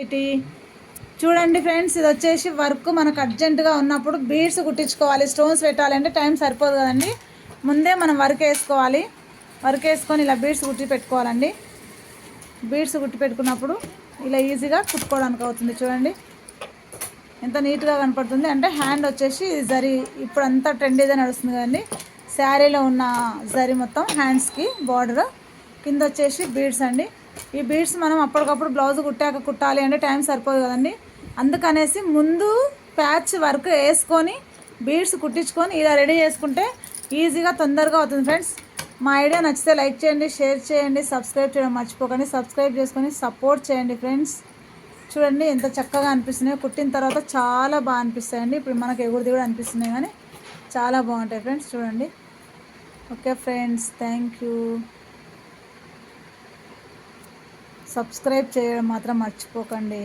ఇటీ చూడండి ఫ్రెండ్స్, ఇది వచ్చేసి వర్క్ మనకు అర్జెంటుగా ఉన్నప్పుడు బీడ్స్ కుట్టించుకోవాలి. స్టోన్స్ పెట్టాలంటే టైం సరిపోదు కదండి. ముందే మనం వర్క్ వేసుకోవాలి. వర్క్ వేసుకొని ఇలా బీడ్స్ కుట్టి పెట్టుకోవాలండి. బీడ్స్ కుట్టి పెట్టుకున్నప్పుడు ఇలా ఈజీగా కుట్టుకోవడానికి అవుతుంది. చూడండి ఎంత నీట్గా కనపడుతుంది. అంటే హ్యాండ్ వచ్చేసి జరీ ఇప్పుడు అంతా ట్రెండీగా నడుస్తుంది కదండి. శారీలో ఉన్న జరీ మొత్తం హ్యాండ్స్కి బార్డర్, కింద వచ్చేసి బీడ్స్ అండి. ఈ బీడ్స్ మనం అప్పటికప్పుడు బ్లౌజ్ కుట్టాక కుట్టాలి అంటే టైం సరిపోదు కదండి. అందుకనేసి ముందు ప్యాచ్ వర్క్ వేసుకొని బీడ్స్ కుట్టించుకొని ఇలా రెడీ చేసుకుంటే ఈజీగా తొందరగా అవుతుంది. ఫ్రెండ్స్, మా ఐడియా నచ్చితే లైక్ చేయండి, షేర్ చేయండి, సబ్స్క్రైబ్ చేయడం మర్చిపోకండి. సబ్స్క్రైబ్ చేసుకొని సపోర్ట్ చేయండి ఫ్రెండ్స్. చూడండి ఎంత చక్కగా అనిపిస్తున్నాయి. కుట్టిన తర్వాత చాలా బాగా అనిపిస్తాయండి. ఇప్పుడు మనకు ఎగురుది కూడా అనిపిస్తున్నాయి కానీ చాలా బాగుంటాయి ఫ్రెండ్స్. చూడండి. Okay friends, thank you. Subscribe చేయడం మాత్రం మర్చిపోకండి.